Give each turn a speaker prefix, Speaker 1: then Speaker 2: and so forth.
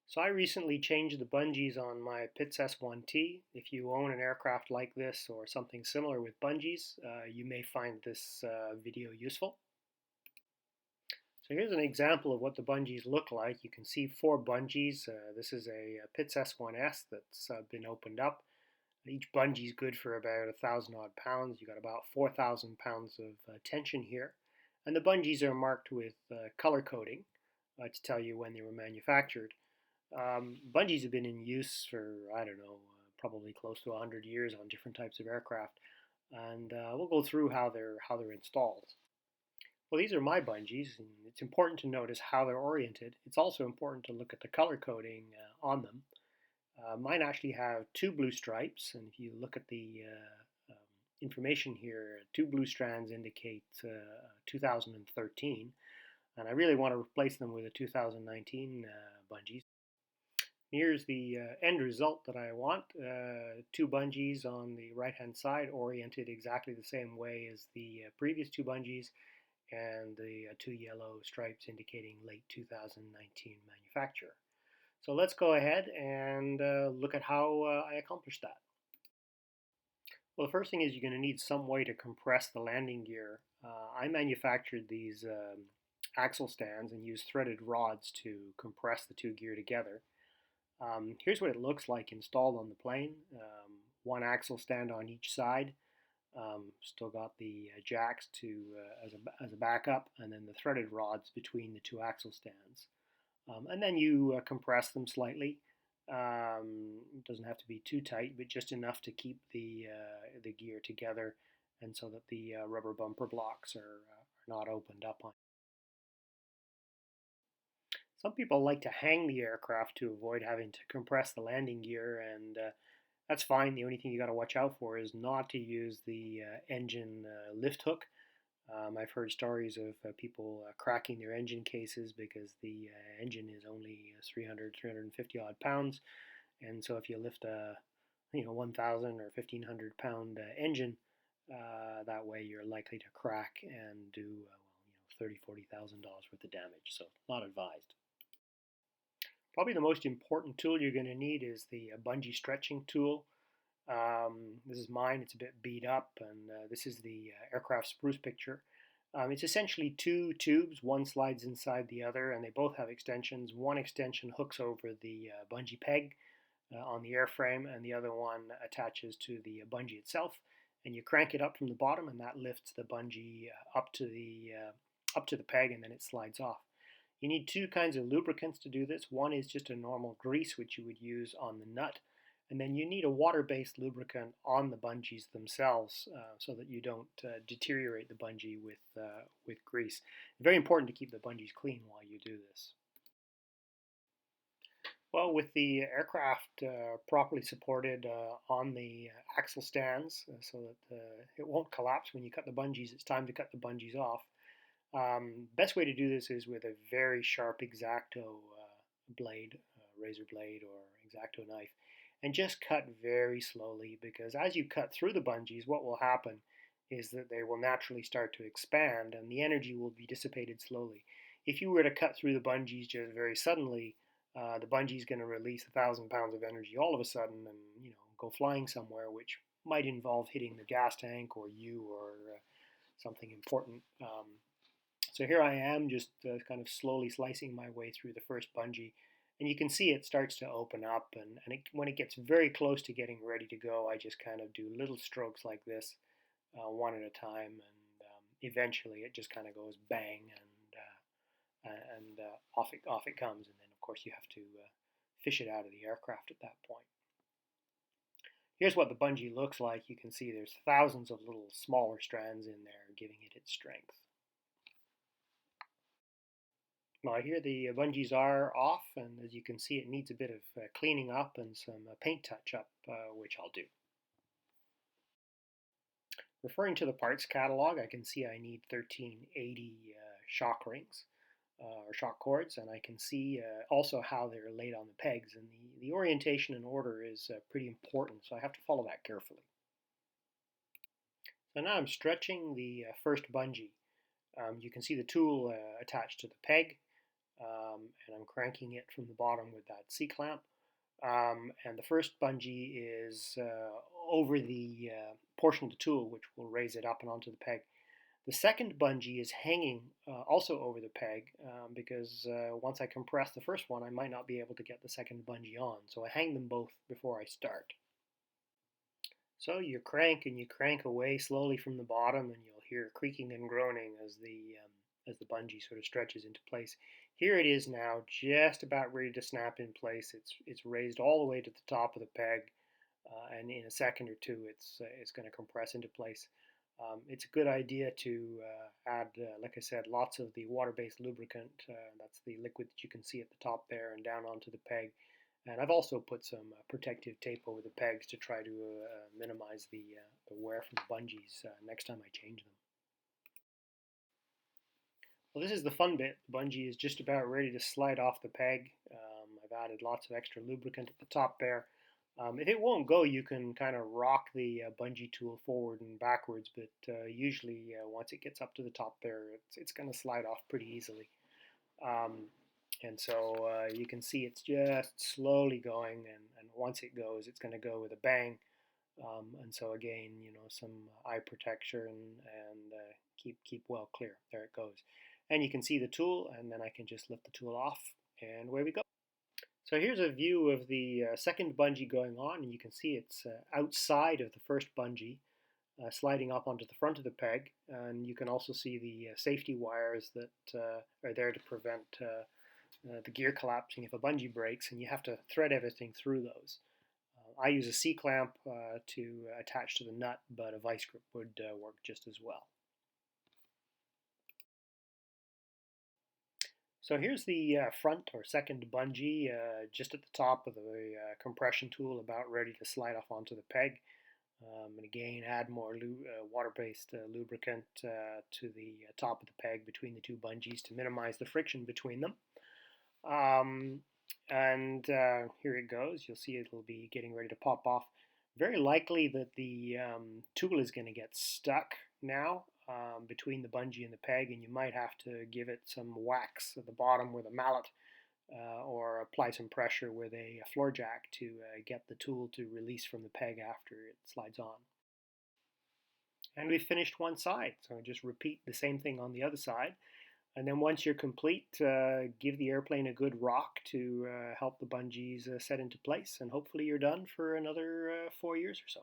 Speaker 1: So I recently changed the bungees on my Pitts S1T. If you own an aircraft like this or something similar with bungees, you may find this video useful. So here's an example of what the bungees look like. You can see four bungees. This is a Pitts S1S that's been opened up. Each bungee is good for about 1,000 odd pounds. You got about 4,000 pounds of tension here. And the bungees are marked with color coding to tell you when they were manufactured. Bungees have been in use for, I don't know, probably close to 100 years on different types of aircraft. And we'll go through how they're installed. Well, these are my bungees, and it's important to notice how they're oriented. It's also important to look at the color coding on them. Mine actually have two blue stripes, and if you look at the information here, two blue strands indicate 2013, and I really want to replace them with a 2019 bungees. Here's the end result that I want. Two bungees on the right hand side oriented exactly the same way as the previous two bungees, and the two yellow stripes indicating late 2019 manufacture. So let's go ahead and look at how I accomplished that. Well, the first thing is you're going to need some way to compress the landing gear. I manufactured these axle stands and used threaded rods to compress the two gear together. Here's what it looks like installed on the plane. One axle stand on each side. Still got the jacks as a backup, and then the threaded rods between the two axle stands. And then you compress them slightly. It doesn't have to be too tight, but just enough to keep the gear together, and so that the rubber bumper blocks are not opened up on. Some people like to hang the aircraft to avoid having to compress the landing gear, and that's fine. The only thing you got to watch out for is not to use the engine lift hook. I've heard stories of people cracking their engine cases because the engine is only 300, 350 odd pounds, and so if you lift a 1,000 or 1,500 pound engine, that way you're likely to crack and do $30,000, $40,000 worth of damage. So not advised. Probably the most important tool you're going to need is the bungee stretching tool. This is mine. It's a bit beat up, and this is the aircraft spruce picture. It's essentially two tubes. One slides inside the other, and they both have extensions. One extension hooks over the bungee peg on the airframe, and the other one attaches to the bungee itself. And you crank it up from the bottom, and that lifts the bungee up to the peg, and then it slides off. You need two kinds of lubricants to do this. One is just a normal grease, which you would use on the nut. And then you need a water-based lubricant on the bungees themselves so that you don't deteriorate the bungee with grease. Very important to keep the bungees clean while you do this. Well, with the aircraft properly supported on the axle stands so that it won't collapse when you cut the bungees, it's time to cut the bungees off. Best way to do this is with a very sharp X-Acto blade, razor blade or X-Acto knife, and just cut very slowly, because as you cut through the bungees, what will happen is that they will naturally start to expand and the energy will be dissipated slowly. If you were to cut through the bungees just very suddenly, the bungee is going to release 1,000 pounds of energy all of a sudden and go flying somewhere, which might involve hitting the gas tank or you or something important. So here I am just kind of slowly slicing my way through the first bungee, and you can see it starts to open up, and when it gets very close to getting ready to go, I just kind of do little strokes like this, one at a time, and eventually it just kind of goes bang, and off it comes, and then of course you have to fish it out of the aircraft at that point. Here's what the bungee looks like. You can see there's thousands of little smaller strands in there giving it its strength. Now here the bungees are off, and as you can see it needs a bit of cleaning up and some paint touch-up, which I'll do. Referring to the parts catalog, I can see I need 1380 shock rings or shock cords, and I can see also how they're laid on the pegs, and the orientation and order is pretty important, so I have to follow that carefully. So now I'm stretching the first bungee. You can see the tool attached to the peg. and I'm cranking it from the bottom with that C-clamp. And the first bungee is over the portion of the tool which will raise it up and onto the peg. The second bungee is hanging also over the peg because once I compress the first one, I might not be able to get the second bungee on. So I hang them both before I start. So you crank and you crank away slowly from the bottom, and you'll hear creaking and groaning as the bungee sort of stretches into place. Here it is now, just about ready to snap in place. It's raised all the way to the top of the peg, and in a second or two, it's going to compress into place. It's a good idea to add, like I said, lots of the water-based lubricant. That's the liquid that you can see at the top there and down onto the peg. And I've also put some protective tape over the pegs to try to minimize the wear from the bungees next time I change them. Well, this is the fun bit. The bungee is just about ready to slide off the peg. I've added lots of extra lubricant at the top there. If it won't go, you can kind of rock the bungee tool forward and backwards, but usually once it gets up to the top there, it's going to slide off pretty easily. And so you can see it's just slowly going, and once it goes, it's going to go with a bang. And so again, some eye protection and keep well clear. There it goes. And you can see the tool, and then I can just lift the tool off, and away we go. So here's a view of the second bungee going on, and you can see it's outside of the first bungee, sliding up onto the front of the peg, and you can also see the safety wires that are there to prevent the gear collapsing if a bungee breaks, and you have to thread everything through those. I use a C-clamp to attach to the nut, but a vice grip would work just as well. So here's the front or second bungee just at the top of the compression tool, about ready to slide off onto the peg. And again, add more water-based lubricant to the top of the peg between the two bungees to minimize the friction between them. And here it goes. You'll see it'll be getting ready to pop off. Very likely that the tool is going to get stuck now between the bungee and the peg, and you might have to give it some wax at the bottom with a mallet or apply some pressure with a floor jack to get the tool to release from the peg after it slides on. And we've finished one side, so just repeat the same thing on the other side. And then once you're complete, give the airplane a good rock to help the bungees set into place, and hopefully you're done for another 4 years or so.